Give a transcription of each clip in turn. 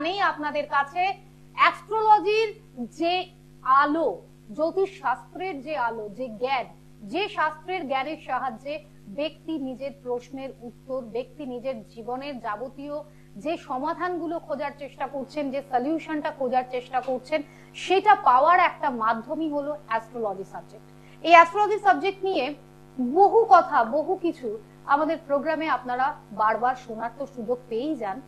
নেই আপনাদের কাছে অ্যাস্ট্রোলজির যে আলো, জ্যোতিষ শাস্ত্রের যে আলো, যে জ্ঞান, যে শাস্ত্রের জ্ঞানের সাহায্যে ব্যক্তি নিজের প্রশ্নের উত্তর, ব্যক্তি নিজের জীবনের যাবতীয় যে সমাধানগুলো খোঁজার চেষ্টা করছেন, যে সলিউশনটা খোঁজার চেষ্টা করছেন, সেটা পাওয়ার একটা মাধ্যমই হলো অ্যাস্ট্রোলজি সাবজেক্ট। এই অ্যাস্ট্রোলজি সাবজেক্ট নিয়ে বহু কথা, বহু কিছু আমাদের প্রোগ্রামে আপনারা বারবার শোনার তো সুযোগ পেয়েই যান।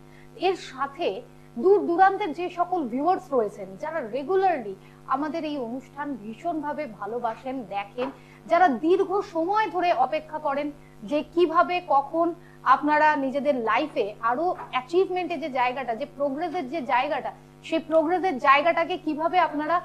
এর সাথে দূর দূরান্তের যে সকল ভিউয়ার্স রয়েছেন, যারা রেগুলারলি আমাদের এই অনুষ্ঠান ভীষণভাবে ভালোবাসেন, দেখেন, যারা দীর্ঘ সময় ধরে অপেক্ষা করেন যে কিভাবে কখন আপনারা নিজেদের লাইফে আরো অ্যাচিভমেন্টের যে জায়গাটা, যে প্রোগ্রেসের যে জায়গাটা, সেই প্রোগ্রেসের জায়গাটাকে কিভাবে আপনারা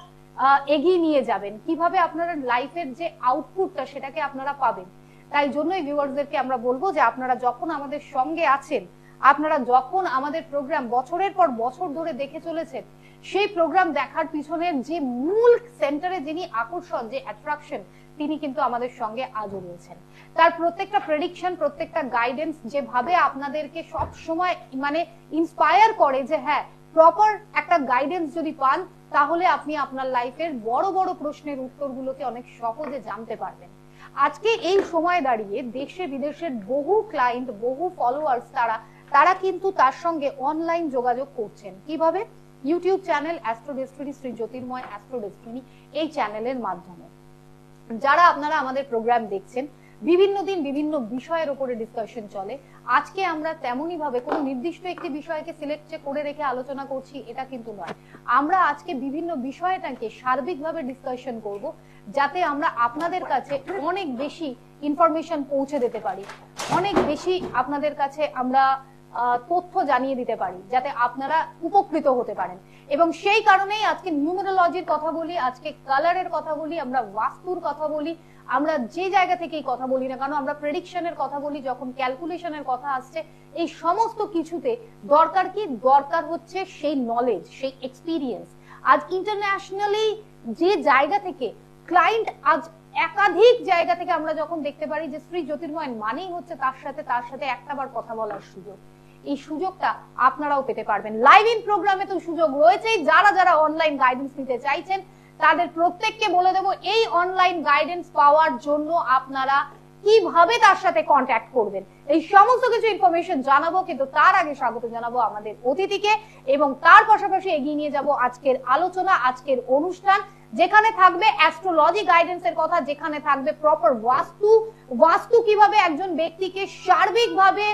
এগিয়ে নিয়ে যাবেন, কিভাবে আপনারা লাইফের যে আউটপুটটা সেটাকে আপনারা পাবেন। তাই জন্যই ভিউয়ার্সদেরকে আমরা বলবো যে আপনারা যখন আমাদের সঙ্গে আছেন, আপনারা যখন আমাদের প্রোগ্রাম বছরের পর বছর ধরে দেখে চলেছেন, সেই প্রোগ্রাম দেখার পিছনের যে মূল সেন্টারে যিনি আকর্ষণ, যে অ্যাট্রাকশন, তিনি কিন্তু আমাদের সঙ্গে আজও রয়েছেন। তার প্রত্যেকটা প্রেডিকশন, প্রত্যেকটা গাইডেন্স যেভাবে আপনাদেরকে সব সময় মানে ইন্সপায়ার করে যে হ্যাঁ, প্রপার একটা গাইডেন্স যদি পান তাহলে আপনি আপনার লাইফের বড় বড় প্রশ্নের উত্তরগুলোকে অনেক সহজে জানতে পারবেন। আজকে এই সময় দাঁড়িয়ে দেশে বিদেশের বহু ক্লায়েন্ট, বহু ফলোয়ার্স তারা কিন্তু তার সঙ্গে অনলাইন যোগাযোগ করছেন। কিভাবে? YouTube channel Astro Destiny, Shri Jyotirmoy Astro Destiny, এই চ্যানেলের মাধ্যমে। যারা আপনারা আমাদের প্রোগ্রাম দেখছেন, বিভিন্ন দিন বিভিন্ন বিষয়ের উপরে ডিসকাশন চলে। আজকে আমরা তেমনই ভাবে কোনো নির্দিষ্ট একটি বিষয়কে সিলেক্ট করে রেখে আলোচনা করছি এটা কিন্তু নয়। আমরা আজকে বিভিন্ন বিষয়টাকে সার্বিকভাবে ডিসকাশন করব, যাতে আমরা আপনাদের কাছে অনেক বেশি ইনফরমেশন পৌঁছে দিতে পারি, অনেক বেশি আপনাদের কাছে আমরা তথ্য জানিয়ে দিতে পারি, যাতে আপনারা উপকৃত হতে পারেন। এবং সেই কারণেই আজকে নিউমেরোলজির কথা বলি, আজকে কালারের কথা বলি, আমরা বাস্তুর কথা বলি, আমরা যে জায়গা থেকেই কথা বলি না কেন, আমরা প্রেডিকশনের কথা বলি, যখন ক্যালকুলেশনের কথা আসছে, এই সমস্ত কিছুতে দরকার কি? দরকার হচ্ছে সেই নলেজ, সেই এক্সপিরিয়েন্স। আজ ইন্টারন্যাশনালি যে জায়গা থেকে ক্লায়েন্ট, আজ একাধিক জায়গা থেকে আমরা যখন দেখতে পারি যে শ্রী জ্যোতির্ময় মানেই হচ্ছে তার সাথে একটাবার কথা বলার সুযোগ, এই সুযোগটা আপনারাও পেতে পারবেন। লাইভ ইন প্রোগ্রামে তো সুযোগ রয়েছেই। যারা যারা অনলাইন গাইডেন্স নিতে চাইছেন তাদের প্রত্যেককে বলে দেবো এই অনলাইন গাইডেন্স পাওয়ার জন্য আপনারা কিভাবে তার সাথে কন্ট্যাক্ট করবেন, এই সমস্ত কিছু ইনফরমেশন জানাবো। কিন্তু তার আগে স্বাগত জানাবো আমাদের অতিথিকে, এবং তার পাশাপাশি এগিয়ে নিয়ে যাব আজকের আলোচনা, আজকের অনুষ্ঠান, যেখানে থাকবে অ্যাস্ট্রোলজি গাইডেন্সের কথা, যেখানে থাকবে প্রপার বাস্তু কিভাবে একজন ব্যক্তিকে সার্বিকভাবে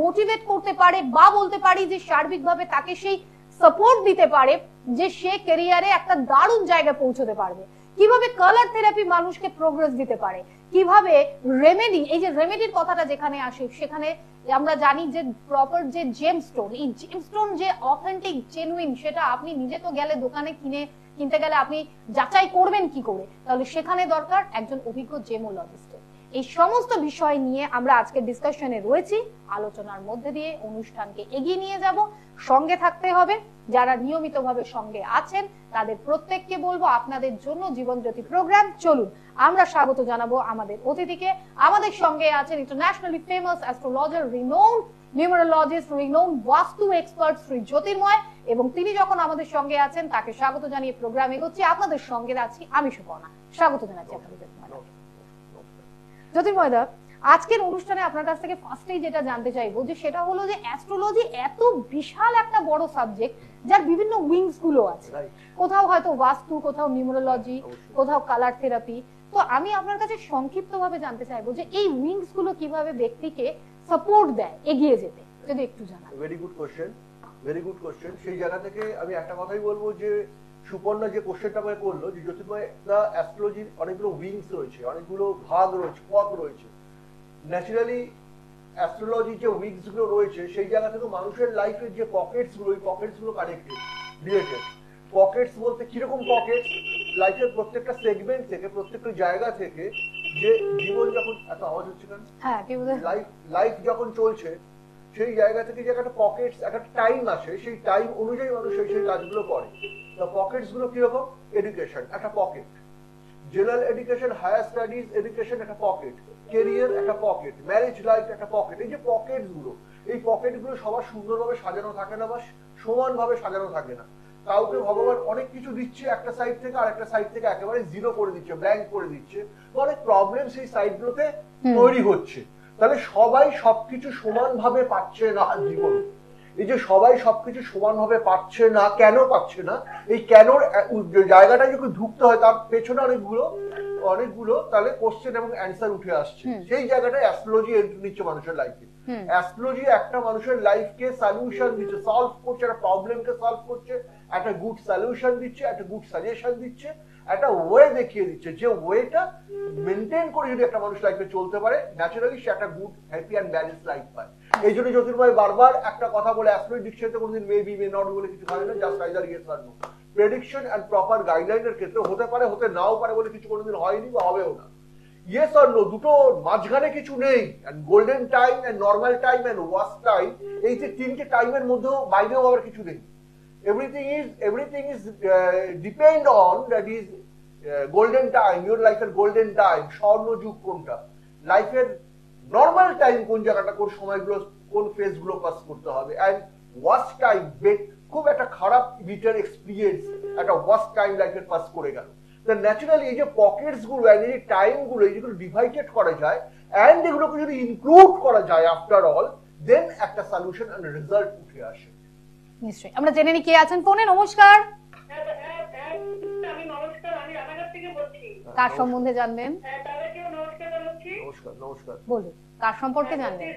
মোটিভেট করতে পারে, বা বলতে পারি যে সার্বিকভাবে তাকে সেই সাপোর্ট দিতে পারে যে সে ক্যারিয়ারে একটা দারুণ জায়গায় পৌঁছতে পারবে, কিভাবে কালার থেরাপি মানুষকে প্রোগ্রেস দিতে পারে, কিভাবে রেমেডি, এই যে রেমেডির কথাটা যেখানে আসে, সেখানে আমরা জানি যে প্রপার যে জেমস্টোন, এই জেমস্টোন যে অথেন্টিক জেনুইন, সেটা আপনি নিজে তো গেলে দোকানে কিনতে গেলে আপনি যাচাই করবেন কি করে? তাহলে সেখানে দরকার একজন অভিজ্ঞ জেমোলজিস্টের। এই সমস্ত বিষয় নিয়ে আমরা আজকে ডিসকাশনে রয়েছি। আলোচনার মধ্যে দিয়ে অনুষ্ঠানকে এগিয়ে নিয়ে যাব, সঙ্গে থাকতে হবে। যারা নিয়মিতভাবে সঙ্গে আছেন তাদের প্রত্যেককে বলবো আপনাদের জন্য জীবনজ্যোতি প্রোগ্রাম। চলুন আমরা স্বাগত জানাবো আমাদের অতিথিকে। আমাদের সঙ্গে আছেন ইন্টারন্যাশনালি ফেমাস অ্যাস্ট্রোলজার, রিনোউন্ড নিউমেরোলজিস্ট, রিনোউন্ড বাস্তু এক্সপার্ট শ্রী জ্যোতির্ময়, এবং তিনি যখন আমাদের সঙ্গে আছেন তাকে স্বাগত জানিয়ে প্রোগ্রাম এগোচ্ছি। আপনাদের সঙ্গে আছি আমি সুপর্ণা, স্বাগত জানাচ্ছি আপনাদের। জ্যোতির্ময় দা, আজকের অনুষ্ঠানে আপনার কাছ থেকে ফার্স্টেই যেটা জানতে চাইবো যে সেটা হলো যে অ্যাস্ট্রোলজি এত বিশাল একটা বড় সাবজেক্ট, যার বিভিন্ন উইংস গুলো আছে, কোথাও হয়তো বাস্তু, কোথাও নিউমেরোলজি, কোথাও কালার থেরাপি। তো আমি আপনার কাছে সংক্ষিপ্তভাবে জানতে চাইবো যে এই উইংস গুলো কিভাবে ব্যক্তিকে সাপোর্ট দেয় এগিয়ে যেতে, যদি একটু জানান। Very good question, very good question. সেই জায়গা থেকে আমি একটা কথাই বলবো যে সুপর্ণা যে কোশ্চেনটা আমায় করলো যে জ্যোতির্ময় অ্যাস্ট্রোলজির অনেকগুলো উইংস রয়েছে, অনেকগুলো ভাগ রয়েছে, পথ রয়েছে। ন্যাচারালি অ্যাস্ট্রোলজির যে উইংস গুলো রয়েছে সেই জায়গা থেকে মানুষের লাইফের যে পকেটস গুলো, এই পকেটস গুলো কানেক্টেড, রিলেটেড। পকেটস বলতে কিরকম পকেটস? লাইফের প্রত্যেকটা সেগমেন্ট থেকে, প্রত্যেকটা জায়গা থেকে, যে জীবন যখন এত আওয়াজ হচ্ছে কেন, লাইফ যখন চলছে সেই জায়গা থেকে যে একটা পকেটস, একটা টাইম আসে, সেই টাইম অনুযায়ী মানুষ সেই কাজগুলো করে। তো পকেটস গুলো কিরকম? এডুকেশন একটা pocket, general education, higher studies education একটা পকেট, ক্যারিয়ার একটা পকেট, ম্যারেজ লাইফ একটা পকেট। এই যে পকেটস গুলো, এই পকেটগুলো সবার সুন্দরভাবে সাজানো থাকে না বা সমানভাবে সাজানো থাকে না। কাউকে ভগবান অনেক কিছু দিচ্ছে একটা সাইড থেকে, আর একটা সাইড থেকে একেবারে জিরো করে দিচ্ছে, ব্ল্যাঙ্ক করে দিচ্ছে, অনেক প্রবলেম সেই সাইডগুলোতে তৈরি হচ্ছে। তাহলে সবাই সবকিছু সমানভাবে পাচ্ছে না জীবন। এই যে সবাই সবকিছু সমানভাবে পাচ্ছে না, কেন পাচ্ছে না, এই কেনর জায়গাটা যখন ঢুকতে হয় তার পেছনে অনেকগুলো তাহলে কোশ্চেন এবং অ্যান্সার উঠে আসছে। সেই জায়গাটায় অ্যাস্ট্রোলজি এন্ট্রি নিচ্ছে মানুষের লাইফে। অ্যাস্ট্রোলজি একটা মানুষের লাইফকে সলিউশন দিচ্ছে, সলভ করছে, একটা প্রবলেমকে সলভ করছে, একটা গুড সলিউশন দিচ্ছে, একটা গুড সাজেশন দিচ্ছে, একটা ওয়ে দেখিয়ে দিচ্ছে, যে ওয়েটা মেনটেন করে যদি একটা মানুষ লাইফে চলতে পারে ন্যাচারালি সে একটা good happy and balance life পায়। এই জন্য জ্যোতির্ময় বারবার একটা কথা বলে, অ্যাস্ট্রোলজি ডিকশনারিতে কোনোদিন মে বি মে নট বলে কিছু হয় না, just either yes or no. Prediction and proper গাইডলাইনের ক্ষেত্রে হতে পারে, হতে নাও পারে বলে কিছু কোনোদিন হয়নি বা হবেও না। ইয়েস অর নো দুটো মাঝখানে কিছু নেই। Golden time and normal time and worst time, এই যে তিনটে টাইমের মধ্যেও বাইরেও আবার কিছু নেই। everything is depend on that is golden time, your life এর golden time, স্বর্ণ যুগ কোনটা, লাইফের নর্মাল টাইম কোন জায়গাটা, কোন সময়গুলো, কোন ফেজ গুলো পাস করতে হবে, এন্ড ওয়ার্স্ট টাইম খুব একটা খারাপ বিটার এক্সপেরিয়েন্স একটা ওয়ার্স্ট টাইম লাইফের পাস করে গেল। তো ন্যাচারালি এই যে পকেটস গুলো এন্ড এই টাইম গুলো যেগুলো ডিভাইডেড করা যায় এন্ড এগুলোকে যদি ইনক্লুড করা যায় আফটার অল, দেন একটা সলিউশন এন্ড রেজাল্ট উঠে আসে। নিশ্চয়ই আমরা জেনে নি কে আছেন ফোনে। নমস্কার। আমি নমস্কার, আমি রানাঘাট থেকে বলছি। কার সম্বন্ধে জানবেন? তাদেরকেও নমস্কার জানাচ্ছি। নমস্কার। বলুন কার সম্পর্কে জানবেন?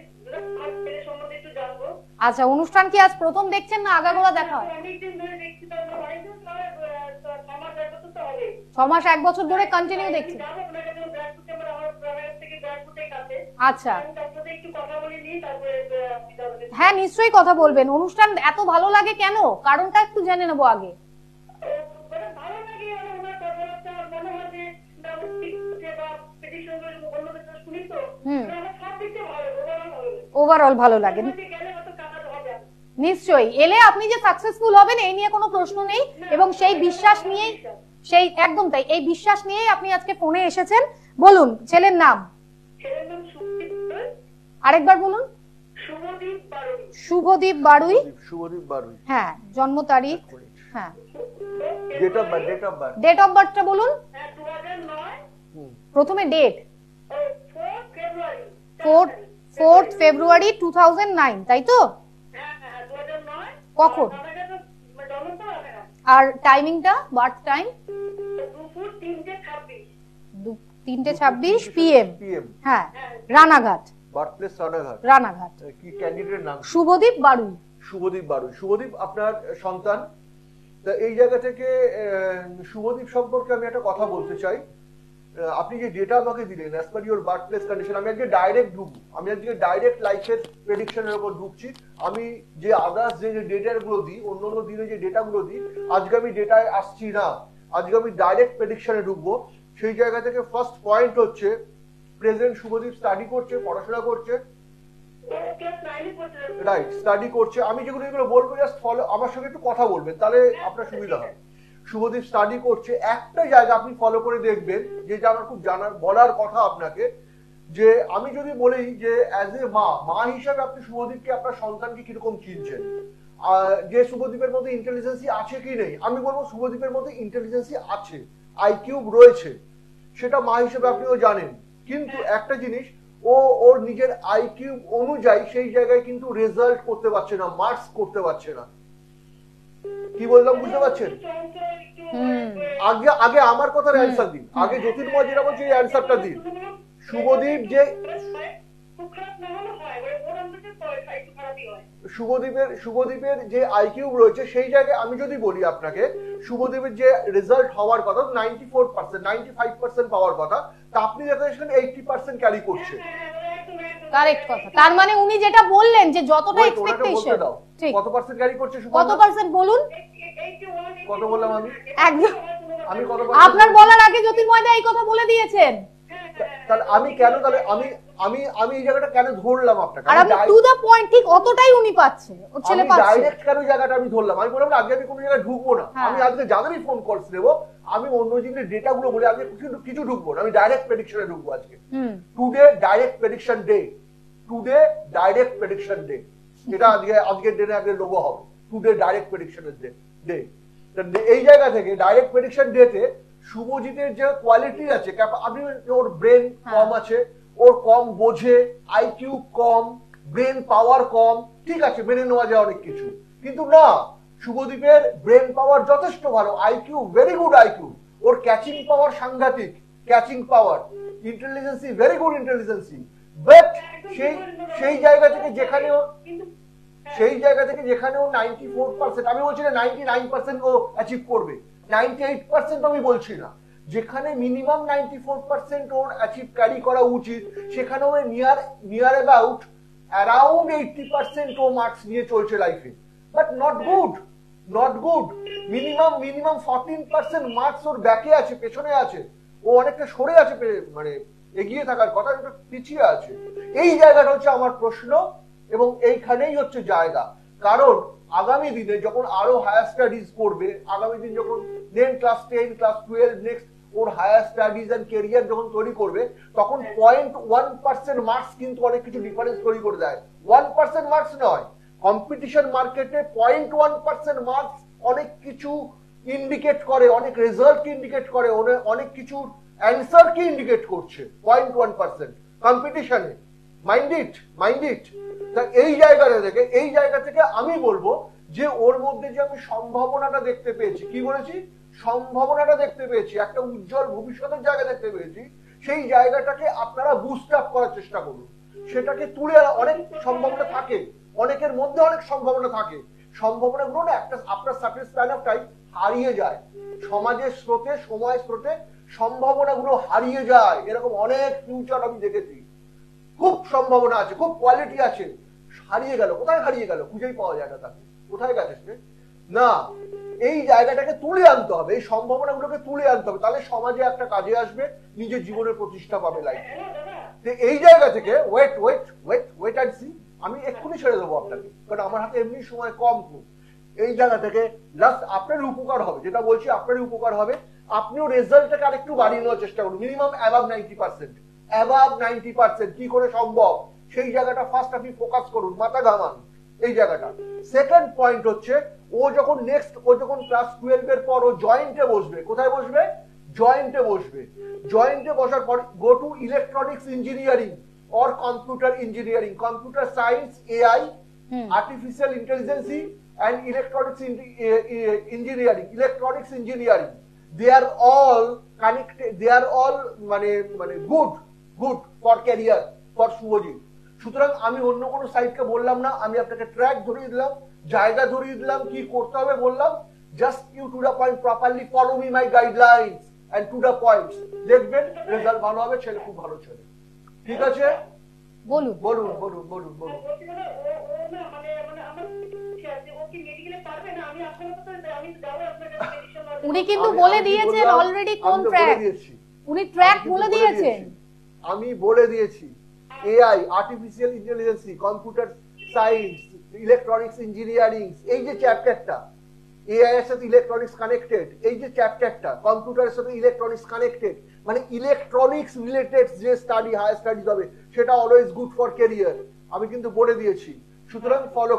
সম্বন্ধে একটু জানবো। আচ্ছা, অনুষ্ঠান কি আজ প্রথম দেখছেন না আগাগোড়া দেখা হয়? অনেকদিন ধরে দেখছি, তার অনেকদিন ধরে 6 মাস 1 বছর ধরে কন্টিনিউ দেখছি। যাবো আপনার কাছে, ব্যাগপুটে আমার রানাঘাট থেকে ব্যাগপুটের কাছে। আচ্ছা, আমি তার সাথে একটু কথা বলে নিই, তারপরে হ্যাঁ নিশ্চয়ই কথা বলবেন। অনুষ্ঠান এত ভালো লাগে কেন, কারণটা একটু জেনে নেবো আগে। ভালো লাগে, ওনার কথাবার্তা মনে হয় যে শুনি তো সব দিকতে ভালো, ওভারঅল ভালো লাগে। নিশ্চয়ই এলে আপনি যে সাকসেসফুল হবেন এই নিয়ে কোনো প্রশ্ন নেই, এবং সেই বিশ্বাস নিয়েই, সেই একদম তাই, এই বিশ্বাস নিয়েই আপনি আজকে ফোনে এসেছেন। বলুন ছেলের নাম। আরেকবার বলুন। শুভদীপ বাড়ুই। শুভদীপ বাড়ুই। হ্যাঁ, জন্ম তারিখ, হ্যাঁ ডেট অফ বার্থটা বলুন। 2009। প্রথমে ডেট 4 ফেব্রুয়ারি 2009, তাই তো? কখন? আর টাইমিংটা, বার্থ টাইম? 3:26 PM। হ্যাঁ, রানাঘাট। বার্থপ্লেস রানাঘাট। কি ক্যান্ডিডেটের নাম? শুভদীপ বাড়ুই। শুভদীপ বাড়ুই। শুভদীপ আপনার সন্তান। তা এই জায়গা থেকে শুভদীপ সম্পর্কে আমি একটা কথা বলতে চাই। আপনি যে ডেটা আমাকে দিলেন as per your birth place condition, আমি আজকে ডাইরেক্ট ঢুকবো, আমি আজকে ডাইরেক্ট লাইফের প্রেডিকশনের উপর ঢুকছি। আমি যে আদার্স যে ডেটাগুলো দিই, অন্য দিনে যে ডেটাগুলো দিই, আজকে আমি ডেটায় আসছি না, আজকে আমি ডাইরেক্ট প্রেডিকশনে ঢুকবো। সেই জায়গা থেকে ফার্স্ট পয়েন্ট হচ্ছে প্রেজেন্ট শুভদীপ স্টাডি করছে, পড়াশোনা করছে, রাইট, স্টাডি করছে। আমি যেগুলো বলবো জাস্ট ফলো, আমার সঙ্গে একটু কথা বলবেন, তাহলে আপনার সুবিধা হবে। শুভদীপ স্টাডি করছে, একটা জায়গা আপনি ফলো করে দেখবেন, যেটা আমার খুব বলার কথা আপনাকে, যে আমি যদি বলি যে অ্যাজ এ মা হিসাবে আপনি শুভদীপকে, আপনার সন্তানকে কিরকম চিনছেন, যে শুভদীপের মধ্যে ইন্টেলিজেন্সি আছে কি নেই, আমি বলবো শুভদীপের মধ্যে ইন্টেলিজেন্সি আছে, আইকিউ রয়েছে, সেটা মা হিসেবে আপনিও জানেন। কিন্তু একটা জিনিস, ওর নিজের আইকিউ অনুযায়ী সেই জায়গায় কিন্তু রেজাল্ট করতে পারছে না, মার্কস করতে পারছে না। কি বললাম বুঝতে পারছেন? আগে আমার কথার অ্যান্সার দিন, আগে জ্যোতির্ময় যেটা বলছে এই অ্যান্সারটা দিন। শুভদীপ যে শুভদীপের যে আইকিউ রয়েছে সেই জায়গায় আমি যদি বলি আপনাকে, শুভদীপের যে রেজাল্ট হওয়ার কথা 94%, 95% পাওয়ার কথা, তা আপনি দেখেন 80% ক্যারি করছে। কারেক্ট কথা। তার মানে উনি যেটা বললেন যে যতটা এক্সপেকটেশন, ঠিক কত পার্সেন্ট ক্যারি করছে? কত পার্সেন্ট বলুন? কত বললাম আমি? একদম। আমি কত? আপনার বলার আগে জ্যোতির্ময় দা এই কথা বলে দিয়েছেন। তাহলে আমি কেন, তাহলে আমি এই জায়গাটা কেন ধরলাম আপনাকে? আর আমি টু দা পয়েন্ট, ঠিক অতটাই উনি পাচ্ছে, ওর ছেলে পাচ্ছে। ডাইরেক্ট কেন জায়গাটা আমি ধরলাম? আমি বললাম আজকে আমি কোনো জায়গায় ঢুকবো না, আমি আজকে যাদেরই ফোন কলস নেবো আমি অন্য জিনিসের ডেটাগুলো বলে আজকে কিছু ঢুকবো না, আমি ডাইরেক্ট প্রেডিকশনে ঢুকবো আজকে। Today direct prediction day, today direct prediction day, এটা আজকের দিনে আগে লোগো হবে, টুডে ডাইরেক্ট প্রেডিকশনের ডে। এই জায়গা থেকে ডাইরেক্ট প্রেডিকশন ডেতে শুভজিতের যে কোয়ালিটি আছে, আপনি ওর ব্রেন কম আছে, ওর কম বোঝে, আইকিউ কম, ব্রেন পাওয়ার কম, ঠিক আছে মেনে নেওয়া যায় অনেক কিছু, কিন্তু না, শুভদীপের ব্রেন পাওয়ার যথেষ্ট ভালো, আইকিউ ভেরি গুড আইকিউ, ওর ক্যাচিং পাওয়ার সাংঘাতিক, catching power, intelligence very good intelligence, but সেই জায়গা থেকে যেখানে ও 94%, আমি বলছি না 99% ও অ্যাচিভ করবে, 98% আমি বলছি না, যেখানে মিনিমাম 94% ওর অ্যাচিভ ক্যারি করা উচিত, সেখানে ও নিয়ার অ্যাবাউট অ্যারাউন্ড 80% ও মার্কস নিয়ে চলছে লাইফে, but not good, minimum 14% marks ওর ব্যাকে আছে, পেছনে আছে, ও অনেকটা সরে আছে, মানে এগিয়ে থাকার কথা, পিছিয়ে আছে। এই জায়গাটা হচ্ছে আমার প্রশ্ন, এবং এইখানেই হচ্ছে জায়গা, কারণ আগামী দিনে যখন আরো হায়ার স্টাডিজ করবে, আগামী দিন যখন দেন ক্লাস 10 ক্লাস 12 নেক্সট ওর হায়ার স্টাডিজ এন্ড ক্যারিয়ার যখন তৈরি করবে, তখন 0.1% মার্কস কিন্তু অনেক কিছু ডিফারেন্স তৈরি করে দেয়, 1% মার্কস নয়, কম্পিটিশন মার্কেটে 0.1% মার্কস অনেক কিছু ইন্ডিকেট করে, অনেক রেজাল্টকে ইন্ডিকেট করে, অনেক কিছু অ্যান্সারকে ইন্ডিকেট করছে 0.1% কম্পিটিশনে, মাইন্ড ইট। এই জায়গা থেকে আমি বলবো যে ওর মধ্যে যে আমি সম্ভাবনাটা দেখতে পেয়েছি, কি বলেছি, সম্ভাবনাটা দেখতে পেয়েছি, একটা উজ্জ্বল ভবিষ্যতের জায়গা দেখতে পেয়েছি, সেই জায়গাটাকে আপনারা বুস্ট আপ করার চেষ্টা করুন, সেটাকে তুলে, অনেক সম্ভাবনা থাকে, অনেকের মধ্যে অনেক সম্ভাবনা থাকে, সম্ভাবনাগুলো না একটা আপনার সার্টেন স্প্যান অফ টাইম হারিয়ে যায়, সমাজের স্রোতে, সময়ের স্রোতে সম্ভাবনাগুলো হারিয়ে যায়, এরকম অনেক ফিউচার আমি দেখেছি, খুব সম্ভাবনা আছে, খুব কোয়ালিটি আছে, হারিয়ে গেল, কোথায় হারিয়ে গেল, খুঁজেই পাওয়া যায় না তাকে, কোথায় গেছে সে, না, এই জায়গাটাকে তুলে আনতে হবে, এই সম্ভাবনাগুলোকে তুলে আনতে হবে, তাহলে সমাজে একটা কাজে আসবে, নিজের জীবনের প্রতিষ্ঠা পাবে লাইফে। এই জায়গা থেকে ওয়েট অ্যান্ড সি, আমি এক্ষুনি ছেড়ে দেবো আপনাকে, কারণ আমার হাতে এমনি সময় কম খুব, এই জায়গা থেকে জাস্ট আপনার উপকার হবে, যেটা বলছি আপনার উপকার হবে, আপনিও রেজাল্টটাকে আরেকটু বাড়িয়ে নেওয়ার চেষ্টা করুন, মিনিমাম অ্যাবাভ 90%, কি করে সম্ভব, সেই জায়গাটা ফার্স্ট আপনি ফোকাস করুন, মাথা ঘামান এই জায়গাটা। সেকেন্ড পয়েন্ট হচ্ছে, ও যখন ক্লাস 12 এর পর ও জয়েন্টে বসবে, কোথায় বসবে, জয়েন্টে বসার পর go to electronics engineering or computer engineering, computer science, AI, artificial intelligence and electronics engineering, they are all connected, they are all মানে good for career for Subhajit. সুতরাং আমি অন্য কোনো সাইটকে বললাম না, আমি আপনাকে ট্র্যাক ধরিয়ে দিলাম, জায়গা ধরিয়ে দিলাম, কি করতে হবে বললাম, just you to the point, properly follow me my guidelines and to the points, দেখবেন রেজাল্ট ভালো হবে, ছেলে খুব ভালো ছেলে, ঠিক আছে, বলুন। উনি কিন্তু বলে দিয়েছেন অলরেডি কোন ট্র্যাক, উনি ট্র্যাক বলে দিয়েছেন, আমি বলে দিয়েছি, AI, artificial intelligence, computer science, electronics engineering, এই যে চ্যাপ্টারটা, এআই এর সাথে ইলেকট্রনিক্স কানেক্টেড, এই যে চ্যাপ্টারটা কম্পিউটারের সাথে ইলেকট্রনিক্স কানেক্টেড, মানে ইলেকট্রনিক্স রিলেটেড যে স্টাডি, হায়ার স্টাডিজ হবে, সেটা অলওয়েজ গুড ফর ক্যারিয়ার, আমি কিন্তু বলে দিয়েছি, সুতরাং ফলো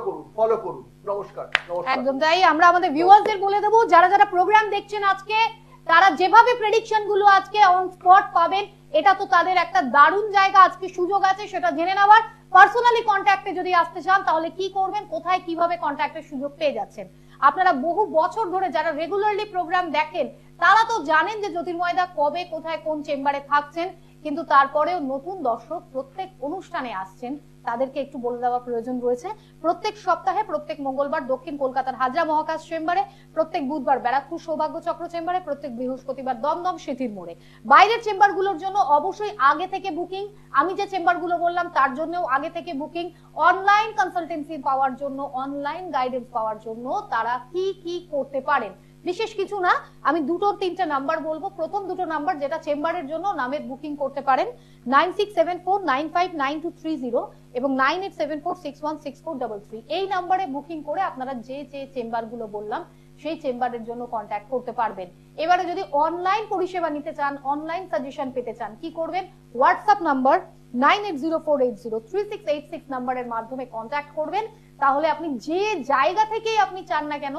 করুন। নমস্কার। একদম তাই, আমরা আমাদের ভিউয়ারদের বলে দেবো, যারা প্রোগ্রাম দেখছেন আজকে, তারা যেভাবে প্রেডিকশন গুলো আজকে অন স্পট পাবেন, এটা তো তাদের একটা দারুণ জায়গা, আজকে সুযোগ আছে সেটা জেনে নেওয়ার। পার্সোনালি কন্ট্যাক্টে যদি আসতে চান তাহলে কি করবেন, কোথায় কিভাবে কন্ট্যাক্টের সুযোগ পেয়ে যাচ্ছেন, আপনারা বহু বছর ধরে যারা রেগুলারলি প্রোগ্রাম দেখেন তারা তো জানেন যে জ্যোতির্ময়দা কবে কোথায় কোন চেম্বারে থাকছেন, কিন্তু তারপরেও নতুন দর্শক প্রত্যেক অনুষ্ঠানে আসছেন, তাদেরকে একটু বলে দেওয়া প্রয়োজন রয়েছে। প্রত্যেক সপ্তাহে প্রত্যেক মঙ্গলবার দক্ষিণ কলকাতার হাজরা মহাকাশ চেম্বারে, প্রত্যেক বুধবার ব্যারাকপুর সৌভাগ্য চক্র চেম্বারে, প্রত্যেক বৃহস্পতিবার দমদম সেতুর মোড়ে। বাইরের চেম্বারগুলোর জন্য অবশ্যই আগে থেকে বুকিং, আমি যে চেম্বারগুলো বললাম তার জন্যও আগে থেকে বুকিং। অনলাইন কনসালটেন্সি পাওয়ার জন্য, অনলাইন গাইডেন্স পাওয়ার জন্য তারা কি করতে পারেন, বিশেষ কিছু না, আমি 2-3 নাম্বার বলবো। প্রথম দুটো নাম্বার যেটা চেম্বারের জন্য, নামের বুকিং করতে পারেন 9674959230 এবং 9874616433, এই নাম্বারে বুকিং করে আপনারা যে চেম্বারগুলো বললাম সেই চেম্বারের জন্য কন্ট্যাক্ট করতে পারবেন। এবারে যদি অনলাইন পরিষেবা নিতে চান, অনলাইন সাজেশন পেতে চান, কি করবেন? হোয়াটসঅ্যাপ নাম্বার 9804803686 নাম্বারের মাধ্যমে কন্ট্যাক্ট করবেন। তাহলে আপনি যে জায়গা থেকেই আপনি চান না কেন,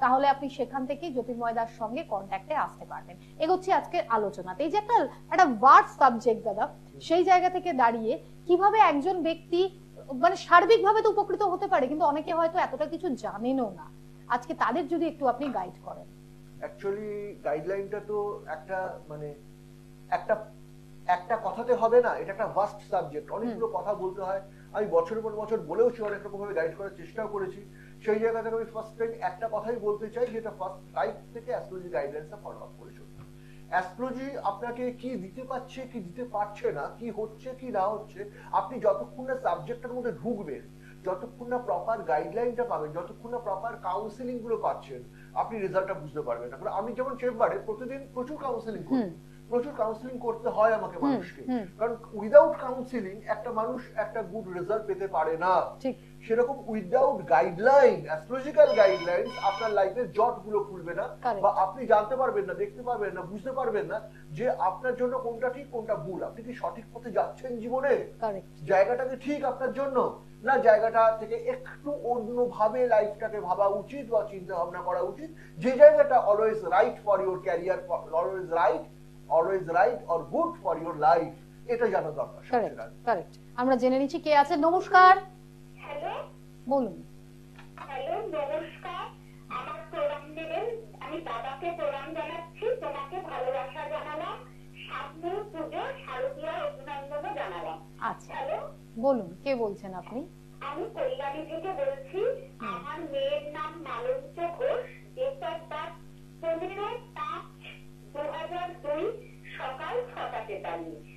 তাহলে আপনি সেখান থেকেই জ্যোতির্ময়দার সঙ্গে কন্ট্যাক্টে আসতে পারবেন। এগোচ্ছি আজকের আলোচনাতে। এই যে একটা ভাস্ট সাবজেক্ট দাদা, সেই জায়গা থেকে দাঁড়িয়ে কিভাবে একজন ব্যক্তি মানে সার্বিকভাবে তো উপকৃত হতে পারে, কিন্তু অনেকে হয়তো এতটা কিছু জানেনও না, আজকে তাদের যদি একটু আপনি গাইড করেন। অ্যাকচুয়ালি গাইডলাইনটা তো একটা মানে একটা একটা কথাতে হবে না, এটা একটা ভাস্ট সাবজেক্ট, অনেকগুলো কথা বলতে হয়। আমি বছরের পর বছর বলেওছি, অনেক রকম ভাবে গাইড করার চেষ্টাও করেছি। সেই জায়গা থেকে আমি ফার্স্ট টাইম একটা কথাই বলতে চাই, যেটা ফার্স্ট লাইফ থেকে অ্যাস্ট্রোলজি গাইডলাইন্সটা ফলো আপ করেছি। অ্যাস্ট্রোলজি আপনাকে কি দিতে পারছে, কি দিতে পারছে না, কি হচ্ছে কি না হচ্ছে, আপনি যতক্ষণ না সাবজেক্টের মধ্যে ঢুকবেন, যতক্ষণ না প্রপার গাইডলাইনটা পাবেন, যতক্ষণ না প্রপার কাউন্সিলিং গুলো পাচ্ছেন, আপনি রেজাল্টটা বুঝতে পারবেন না। আমি যেমন চেম্বারে প্রতিদিন প্রচুর কাউন্সিলিং করি, প্রচুর কাউন্সিলিং করতে হয় আমাকে মানুষকে, কারণ উইদাউট কাউন্সিলিং একটা মানুষ একটা গুড রেজাল্ট পেতে পারে না। সেরকম উইদাউট গাইডলাইন, অ্যাস্ট্রোলজিক্যাল গাইডলাইন্স আপনার লাইফের জট গুলো খুলবে না, বা আপনি জানতে পারবেন না, দেখতে পারবেন না, বুঝতে পারবেন না যে আপনার জন্য কোনটা ঠিক কোনটা ভুল। আপনি কি সঠিক পথে যাচ্ছেন জীবনে, জায়গাটা কি ঠিক আপনার জন্য, না জায়গাটা থেকে একটু অন্যভাবে লাইফটাকে ভাবা উচিত বা চিন্তা ভাবনা করা উচিত, যে জায়গাটা always right for your career, always right or good for your life, এটা জানা দরকার। কারেক্ট। আমরা জেনে নিচ্ছি কে আছে। নমস্কার। হ্যালো, বলুন। হ্যালো, নমস্কার। আমার প্রণাম দেবেন। আমি দাদাকে প্রণাম জানাচ্ছি, তোমাকে ভালোবাসা জানালাম, সামনে পুজো শারদীয় অভিনন্দন জানালাম। আচ্ছা, হ্যালো, বলুন, কে বলছেন আপনি? আমি কল্যাণী থেকে বলছি। আমার মেয়ের নাম মালঞ্চ ঘোষ, ডেট অফ বার্থ 15/5/2002, সকাল 6:43।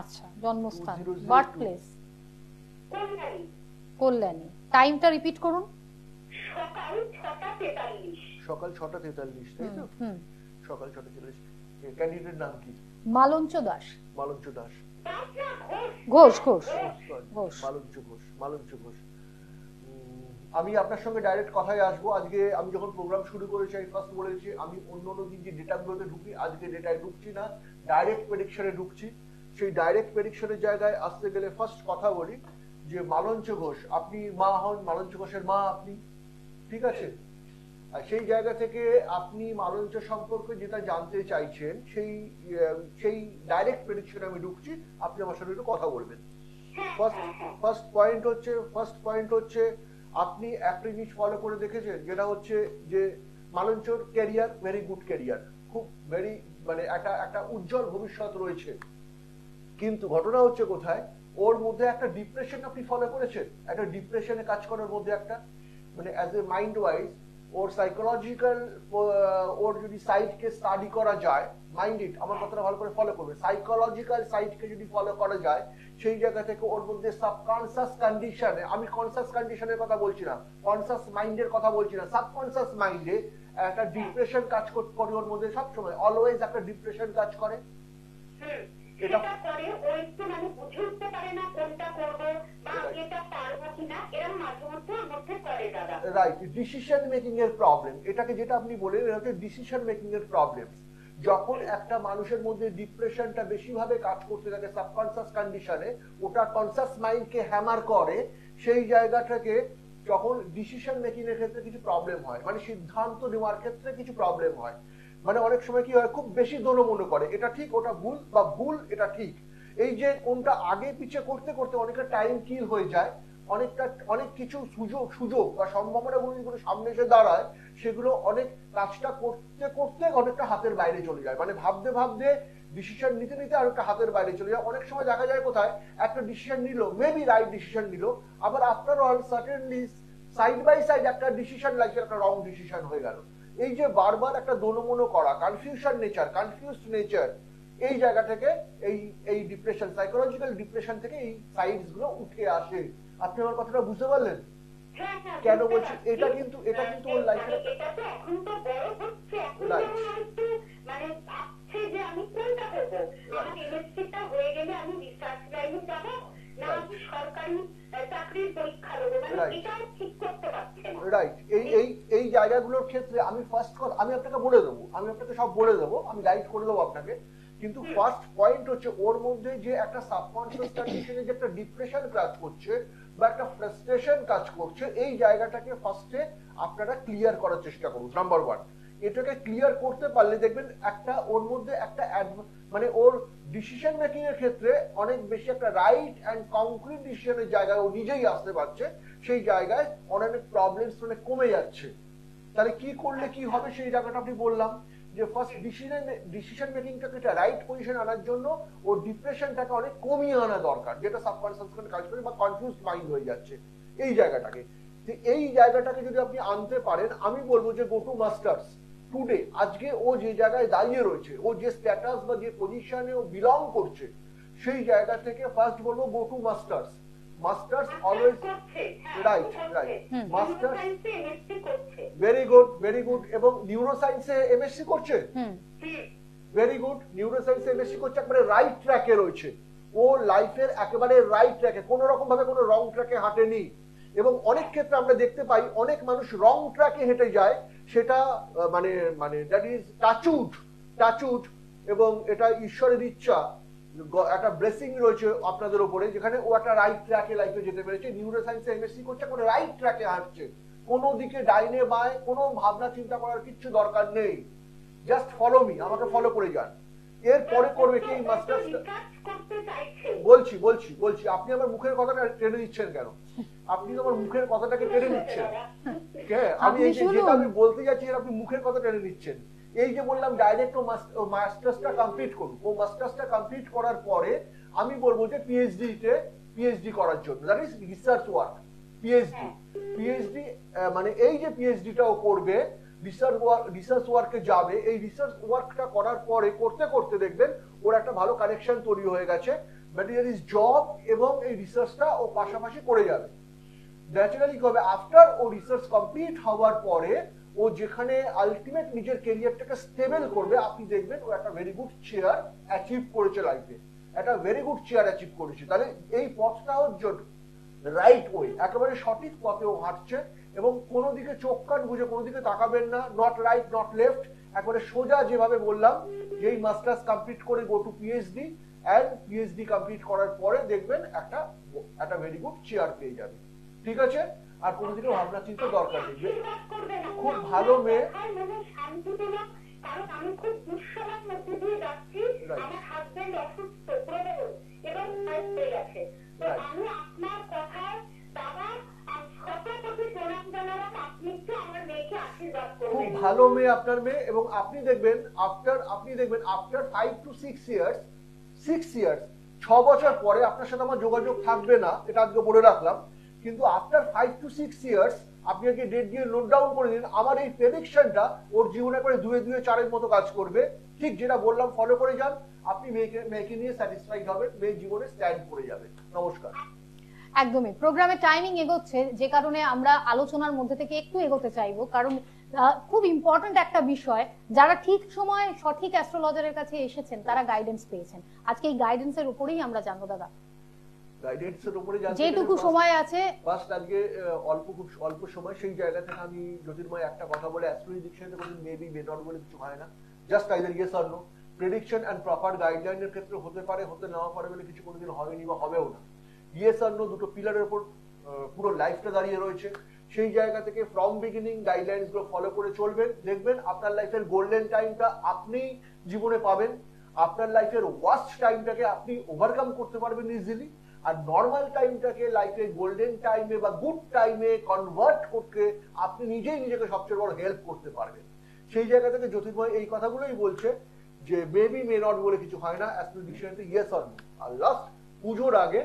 আচ্ছা, জন্মস্থান, বার্থ প্লেস কল্যাণী। কল্যাণী। টাইমটা রিপিট করুন। সকাল 6:43। সকাল 6:43, তাই তো? সকাল 6:43। ক্যান্ডিডেট নাম কি? মালঞ্চ দাস। মালঞ্চ দাস। ঘোষ ঘোষ ঘোষ। মালঞ্চ ঘোষ, মালঞ্চ ঘোষ। আমি আপনার সঙ্গে ডাইরেক্ট কথায় আসবো। আজকে আমি যখন প্রোগ্রাম শুরু করেছি, আমি ফার্স্ট বলেছি আমি অন্য দিন যে ডেটাগুলোতে ঢুকি, আজকে ডেটায় ঢুকছি না, ডাইরেক্ট প্রেডিকশনে ঢুকছি। সেই ডাইরেক্ট প্রেডিকশনের জায়গায় আসতে গেলে ফার্স্ট কথা বলি যে মালঞ্চ ঘোষ, আপনি মা হন, মালঞ্চ ঘোষের মা আপনি, ঠিক আছে? আর সেই জায়গা থেকে আপনি মালঞ্চ সম্পর্কে যেটা জানতে চাইছেন, সেই ডাইরেক্ট প্রেডিকশনে আমি ঢুকছি। আপনি আমার সাথে একটু কথা বলবেন। ফার্স্ট পয়েন্ট হচ্ছে আপনি একটা জিনিস ফলো করে দেখেছেন, যেটা হচ্ছে যে মালঞ্চর ক্যারিয়ার ভেরি গুড ক্যারিয়ার, খুব ভেরি মানে একটা উজ্জ্বল ভবিষ্যৎ রয়েছে। কিন্তু ঘটনা হচ্ছে কোথায়, ওর মধ্যে একটা ডিপ্রেশন আপনি ফলো করেছেন, একটা ডিপ্রেশনে কাজ করার মধ্যে একটা মানে অ্যাজ এ মাইন্ড ওয়াইজ ওর সাইকোলজিক্যাল, ওর যদি সাইডকে স্টাডি করা যায়, মাইন্ড ইট, আমার কথাটা ভালো করে ফলো করবে, সাইকোলজিক্যাল সাইডকে যদি ফলো করা যায়, সেই জায়গা থেকে ওর মধ্যে সাবকনসিয়াস কন্ডিশনে, আমি কনসিয়াস কন্ডিশনের কথা বলছি না, কনসিয়াস মাইন্ডের কথা বলছি না, সাবকনসিয়াস মাইন্ডে একটা ডিপ্রেশন কাজ করে ওর মধ্যে, সবসময় অলওয়েজ একটা ডিপ্রেশন কাজ করে। এটা করে ও একটু মানে বুঝে উঠতে পারে না কোনটা করবো বা এটা পারবো কিনা, এরকম মাঝে মধ্যে করে দাদা। রাইট, ডিসিশন মেকিং এর প্রবলেম, এটাকে যেটা আপনি বলেন এটা হচ্ছে ডিসিশন মেকিং এর প্রবলেম। যখন একটা মানুষের মধ্যে ডিপ্রেশনটা বেশিভাবে কাজ করতে থাকে সাবকনসিয়াস কন্ডিশনে, ওটা কনসিয়াস মাইন্ডকে হ্যামার করে, সেই জায়গা থেকে যখন ডিসিশন মেকিং এর ক্ষেত্রে কিছু প্রবলেম হয়, মানে সিদ্ধান্ত নেওয়ার ক্ষেত্রে কিছু প্রবলেম হয়। মানে অনেক সময় কি হয়, খুব বেশি দোনো করে, এটা ঠিক ওটা ভুল, বা ভুল এটা ঠিক, এই যে কোনটা আগে পিছে করতে করতে অনেকটা টাইম কিল হয়ে যায়, অনেক কিছু সুযোগ বা সম্ভাবনাগুলো যেগুলো সামনে এসে দাঁড়ায়, সেগুলো অনেক কাজটা করতে করতে অনেকটা হাতের বাইরে চলে যায়, মানে ভাবতে ডিসিশন নিতে আর একটা হাতের বাইরে চলে যায়। অনেক সময় দেখা যায় কোথায় একটা ডিসিশন নিল, মেবি রাইট ডিসিশন নিল, আবার after all certainly side by side একটা ডিসিশন লাগছে একটা রং ডিসিশন হয়ে গেল। এই যে বারবার একটা দোনমনো করা, কনফিউজড নেচার, এই জায়গা থেকে এই ডিপ্রেশন, সাইকোলজিক্যাল ডিপ্রেশন থেকে এই সাইডস গুলো উঠে আসে। আপনি আমার কথাটা বুঝতে পারলেন? কেন বলছি এটা কিন্তু ওর লাইফে এটা তো এখন তো বড় হচ্ছে, এখন তো মানে ভাবছে যে আমি কোনটা করব, আমার এমএসসিটা হয়ে গেলে আমি রিসার্চ লাইনে যাব না আমি সরকারি চাকরির পরীক্ষা দেবো, মানে এটা ঠিক করতে পারছে না। রাইট, এই জায়গাগুলোর ক্ষেত্রে ক্ষেত্রে আমি ফার্স্ট কথা আমি আপনাকে বলে দেবো, আমি আপনাকে সব বলে দেবো, আমি গাইড করে দেবো আপনাকে, কিন্তু ফার্স্ট পয়েন্ট হচ্ছে ওর মধ্যে যে একটা সাবকনশিয়াস কন্ডিশনে যে একটা ডিপ্রেশন কাজ করছে বা একটা ফ্রাস্ট্রেশন কাজ করছে, এই জায়গাটাকে ফার্স্টে আপনারা ক্লিয়ার করার চেষ্টা করুন। নাম্বার 1, এটাকে ক্লিয়ার করতে পারলে দেখবেন একটা ওর মধ্যে একটা মানে ওর ডিসিশন মেকিং এর ক্ষেত্রে অনেক বেশি একটা রাইট এন্ড কংক্রিট ডিসিশনের জায়গায় ও নিজেই আসতে পারছে, সেই জায়গায় অনেক প্রবলেমস মানে কমে যাচ্ছে। তাহলে কি করলে কি হবে সেই জায়গাটা আপনি বললাম যে ফার্স্ট ডিসিশন মেকিংটাকে একটা রাইট পজিশন আনার জন্য ওর ডিপ্রেশনটাকে অনেক কমিয়ে আনা দরকার, যেটা সাবকনশিয়াস কাজ করে বা কনফিউজড মাইন্ড হয়ে যাচ্ছে এই জায়গাটাকে। এই জায়গাটাকে যদি আপনি আনতে পারেন, আমি বলবো যে গো টু মাস্টার্স টুডে। আজকে ও যে জায়গায় দাঁড়িয়ে রয়েছে, ও যে স্ট্যাটাস বা যে পজিশনে ও বিলং করছে, সেই জায়গা থেকে ফার্স্ট বলবো go to masters. Masters always right masters, very good very good. এবং নিউরোসায়েন্সে এমএসসি করছে, ভেরি গুড। নিউরোসায়েন্সে এমএসসি করছে, একেবারে রাইট ট্র্যাকে রয়েছে ও, লাইফের একেবারে রাইট ট্র্যাকে, কোনো রকম ভাবে কোনো রং ট্র্যাকে হাঁটেনি। এবং অনেক ক্ষেত্রে আমরা দেখতে পাই অনেক মানুষ রং ট্র্যাকে হেঁটে যায়, সেটা মানে মানে দ্যাট ইজ টাচুড, এবং এটা ঈশ্বরের ইচ্ছা, একটা ব্লেসিং রয়েছে আপনাদের উপরে, যেখানে ও একটা রাইট ট্র্যাকে লাইফে যেতে পেরেছে। নিউরোসায়েন্সে এমএসসি করছে, কোনো রাইট ট্র্যাকে হাঁটছে, কোনো দিকে ডাইনে বাঁয়ে কোনো ভাবনা চিন্তা করার কিচ্ছু দরকার নেই, জাস্ট ফলো মি, আমাকে ফলো করে যান। এরপরে করবে কি মাস্টার্স। বলছি বলছি বলছি আপনি আমার মুখের কথাটা টেনে দিচ্ছেন কেন? আপনি তো আমার মুখের কথাটাকে টেনে নিচ্ছেন। আমি এই যেটা আমি বলতে যাচ্ছি আপনি মুখের কথা টেনে নিচ্ছেন। এই যে বললাম ডাইরেক্ট ও মাস্টার্সটা কমপ্লিট করুন, ও মাস্টার্সটা কমপ্লিট করার পরে আমি বলবো যে পিএইচডি করার জন্য, that is research work. PhD মানে এই যে পিএইচডিটা ও করবে, রিসার্চ ওয়ার্কে যাবে, এই রিসার্চ ওয়ার্কটা করার পরে করতে করতে দেখবেন ওর একটা ভালো কানেকশন তৈরি হয়ে গেছে, ম্যাটেরিয়াল ইজ জব, এবং এই রিসার্চটা ও পাশাপাশি করে যাবে। ন্যাচারালি কি হবে, আফটার ও রিসার্চ কমপ্লিট হওয়ার পরে ও যেখানে আলটিমেট নিজের ক্যারিয়ারটাকে স্টেবল করবে, আপনি দেখবেন ও একটা ভেরি গুড চেয়ার অ্যাচিভ করেছে লাইফে, একটা ভেরি গুড চেয়ার অ্যাচিভ করেছে। তাহলে এই পথটা ওর জন্য রাইট ওয়ে, একেবারে সঠিক পথে ও হাঁটছে, এবং কোনো দিকে চোখ কান বুঝে কোনো দিকে তাকাবেন না, নট রাইট নট লেফট, একবারে সোজা যেভাবে বললাম, যেই মাস্টার্স কমপ্লিট করে go to PhD, and PhD complete করার পরে দেখবেন একটা ভেরি গুড চেয়ার পেয়ে যাবে। ঠিক আছে, আর কোনো দিকে ভাবনা চিন্তা দরকার নেই। খুব ভালো মেয়ে, কারণ আমি খুব দুঃসময়ের মধ্যে দিয়ে যাচ্ছি, আমার হাজবেন্ড অসুস্থ প্রবল এবং হয়ে গেছে, তো আমি আপনার কথায় দাদা প্রণাম জানালাম, আপনি একটু আমার মেয়েকে আশীর্বাদ করবেন। খুব ভালো মেয়ে আপনার মেয়ে, এবং আপনি দেখবেন আফটার 5 to 6 ইয়ার্স 6 বছর পরে আপনার সাথে আমার যোগাযোগ থাকবে না, এটা আজকে বলে রাখলাম, কিন্তু আফটার 5 to 6 ইয়ার্স আপনি আগে ডেট দিয়ে নোট ডাউন করে দিন, আমার এই প্রেডিকশনটা ওর জীবনে করে 2-2-4 মতো কাজ করবে। ঠিক যেটা বললাম ফলো করে যান, আপনি মেয়েকে নিয়ে স্যাটিসফাইড হবেন, মেয়ে জীবনে স্ট্যান্ড করে যাবে। নমস্কার। একদমই প্রোগ্রামের টাইমিং এগোচ্ছে, যে কারণে আমরা আলোচনার মধ্যে থেকে একটু এগোতে চাইবো, কারণ খুব ইম্পর্টেন্ট একটা বিষয়, যারা ঠিক সময় সঠিক অ্যাস্ট্রোলজারের কাছে এসেছেন তারা গাইডেন্স পেয়েছেন। আজকে এই গাইডেন্সের উপরেই আমরা জানবো দাদা, গাইডেন্সের উপরে জানতে যেটুকু সময় আছে ফার্স্ট আজকে খুব অল্প সময়, সেই জায়গা থেকে আমি জ্যোতির্ময় একটা কথা বলে, অ্যাস্ট্রোলজি ডিকশনারিতে কোনো মেবি মে নট বলে কিছু হয় না, just either yes or no. Prediction and proper গাইডলাইনের ক্ষেত্রে হতে পারে, হতে নাও পারে বলে কিছু কোনোদিন হয়নি বা হবেও না। ইয়েস অর নো দুটো পিলারের উপর পুরো লাইফটা দাঁড়িয়ে রয়েছে। সেই জায়গা থেকে ফ্রম বিগিনিং গাইডলাইন্স গুলো ফলো করে চলবেন, দেখবেন আপনার লাইফের গোল্ডেন টাইমটা আপনি জীবনে পাবেন, আপনার লাইফের ওয়ার্স্ট টাইমটাকে আপনি ওভারকাম করতে পারবেন ইজিলি, আর নর্মাল টাইমটাকে লাইফের গোল্ডেন টাইমে বা গুড টাইমে কনভার্ট করতে আপনি নিজেই নিজেকে সবচেয়ে বড় হেল্প করতে পারবেন। সেই জায়গা থেকে জ্যোতির্ময় এই কথাগুলোই বলছে যে মেবি মে নট বলে কিছু হয় না, অ্যাস্ট্রোলজি ডিকশনারিতে ইয়েস অর নো। আর লাস্ট পুজোর আগে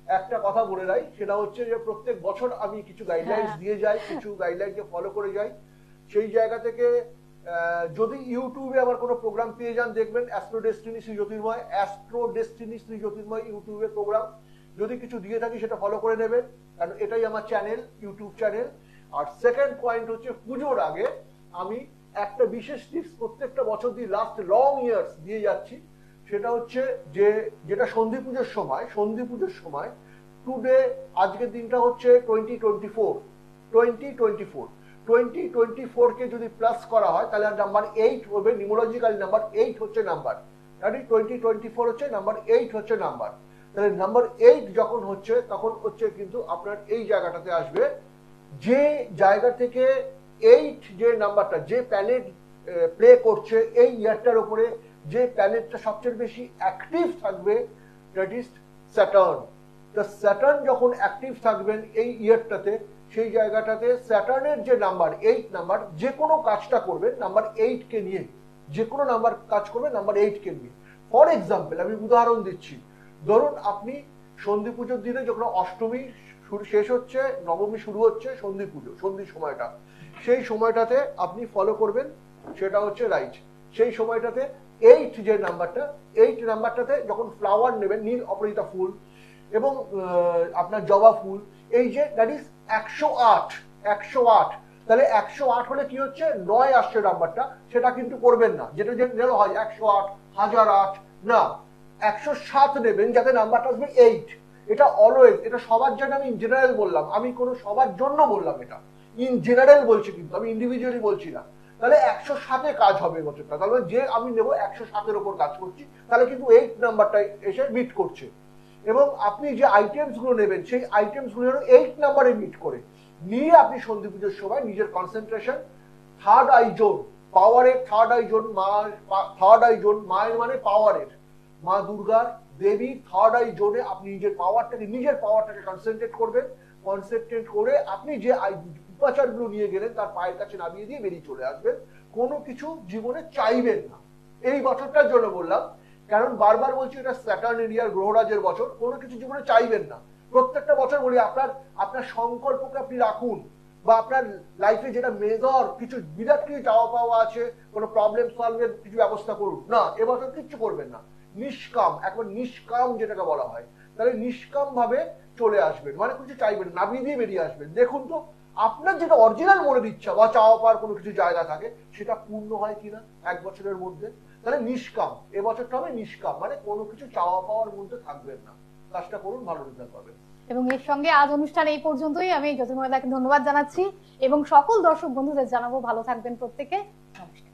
একটা কথা বলে রাই, সেটা হচ্ছে যে প্রত্যেক বছর আমি কিছু গাইডলাইন্স দিয়ে যাই, কিছু গাইডলাইনকে ফলো করে যাই। সেই জায়গা থেকে যদি ইউটিউবে আমার কোনো প্রোগ্রাম পেয়ে যান, দেখবেন অ্যাস্ট্রো ডেস্টিনি শ্রী জ্যোতির্ময় ইউটিউবে প্রোগ্রাম, যদি কিছু দিয়ে থাকি সেটা ফলো করে নেবেন, কারণ এটাই আমার চ্যানেল, ইউটিউব চ্যানেল। আর সেকেন্ড পয়েন্ট হচ্ছে পুজোর আগে আমি একটা বিশেষ টিপস প্রত্যেকটা বছর দিয়ে লাস্ট লং ইয়ার্স দিয়ে যাচ্ছি, সেটা হচ্ছে যে যেটা সন্ধি পুজোর সময় টুডে, আজকের দিনটা হচ্ছে 2024 2024 কে যদি প্লাস করা হয় তাহলে নাম্বার 8 হবে, নিউমোলজিক্যাল নাম্বার 8 হচ্ছে নাম্বার, তাহলে 2024 হচ্ছে নাম্বার 8 হচ্ছে নাম্বার। তাহলে নাম্বার 8 যখন হচ্ছে তখন হচ্ছে কিন্তু আপনার এই জায়গাটাতে আসবে, যে জায়গা থেকে 8 যে নাম্বারটা, যে প্ল্যানেট প্লে করছে এই ইয়ারটার উপরে, যে প্ল্যানেটটা সবচেয়ে বেশি অ্যাক্টিভ থাকবে, দ্যাট ইজ স্যাটার্ন। তো স্যাটার্ন যখন অ্যাক্টিভ থাকবেন এই ইয়ারটাতে, সেই জায়গাটাতে স্যাটার্নের যে নাম্বার 8 নাম্বার, যে কোনো কাজটা করবেন নাম্বার 8 কে নিয়ে, যে কোনো নাম্বার কাজ করবেন নাম্বার 8 কে নিয়ে। ফর এক্সাম্পল আমি উদাহরণ দিচ্ছি, ধরুন আপনি সন্ধি পুজোর দিনে যখন অষ্টমী শেষ হচ্ছে, নবমী শুরু হচ্ছে, সন্ধি পুজো, সন্ধির সময়টা, সেই সময়টাতে আপনি ফলো করবেন, সেটা হচ্ছে রাইট। সেই সময়টাতে 8 যে নাম্বারটা, 8 নাম্বারটাতে যখন ফ্লাওয়ার নেবেন, নীল অপরাজিতা ফুল এবং আপনার জবা ফুল, এই যে দ্যাট ইজ 108, 108। তাহলে 108 হলে কি হচ্ছে, 9 আসছে নাম্বারটা, সেটা কিন্তু করবেন না, যেটা যে হয় 108, 1008 না, 107 নেবেন, যাতে নাম্বারটা আসবে 8। এটা অলওয়েজ, এটা সবার জন্য, আমি ইন জেনারেল বললাম, আমি কোনো সবার জন্য বললাম, এটা ইন জেনারেল বলছি, কিন্তু আমি ইন্ডিভিজুয়ালি বলছি না। তাহলে 107-এ কাজ হবে বছরটা, তাহলে যে আমি নেব 107-এর উপর কাজ করছি, তাহলে কিন্তু 8 নাম্বারটা এসে মিট করছে। এবং আপনি যে আইটেমস গুলো নেবেন সেই আইটেমস গুলো 8 নাম্বারে মিট করে নিয়ে আপনি সন্ধি পুজোর সময় নিজের কনসেন্ট্রেশন, থার্ড আই জোন, পাওয়ারের থার্ড আই জোন, মা থার্ড আই জোন, মায়ের মানে পাওয়ারের, মা দুর্গার দেবী থার্ড আই জোনে আপনি নিজের পাওয়ারটাকে কনসেন্ট্রেট করবেন। কনসেন্ট্রেট করে আপনি যে উপাচারগুলো নিয়ে গেলেন তার পায়ের কাছে নামিয়ে দিয়ে বেরিয়ে চলে আসবেন। কোনো কিছু জীবনে চাইবেন না, এই বছরটার জন্য বললাম, কারণ বারবার বলছি এটা স্যাটার্ন এরিয়ার গ্রহরাজের বছর, কোনো কিছু জীবনে চাইবেন না। প্রত্যেকটা বছর বলি আপনার সংকল্পকে আপনি রাখুন, বা আপনার লাইফে যেটা মেজর কিছু বিরাট কিছু চাওয়া পাওয়া আছে, কোনো প্রবলেম সলভের কিছু ব্যবস্থা করুন না, এবছর কিচ্ছু করবেন না, নিষ্কাম, একবার নিষ্কাম যেটাকে বলা হয়, তাহলে নিষ্কাম ভাবে চলে আসবেন, মানে কিছু চাইবেন, নামিয়ে দিয়ে বেরিয়ে আসবেন। দেখুন তো আপনার যেটা অরিজিনাল মনের ইচ্ছা বা চাওয়া পাওয়ার কোনো কিছু জায়গা থাকে, সেটা পূর্ণ হয় কিনা এক বছরের মধ্যে। তাহলে নিষ্কাম, এবছরটা হবে নিষ্কাম, মানে কোনো কিছু চাওয়া পাওয়ার মধ্যে থাকবেন না, কাজটা করুন, ভালো রেজাল্ট পাবেন। এবং এর সঙ্গে আজ অনুষ্ঠান এই পর্যন্তই। আমি জ্যোতির্ময়দাকে ধন্যবাদ জানাচ্ছি এবং সকল দর্শক বন্ধুদের জানাবো ভালো থাকবেন প্রত্যেকে। নমস্কার।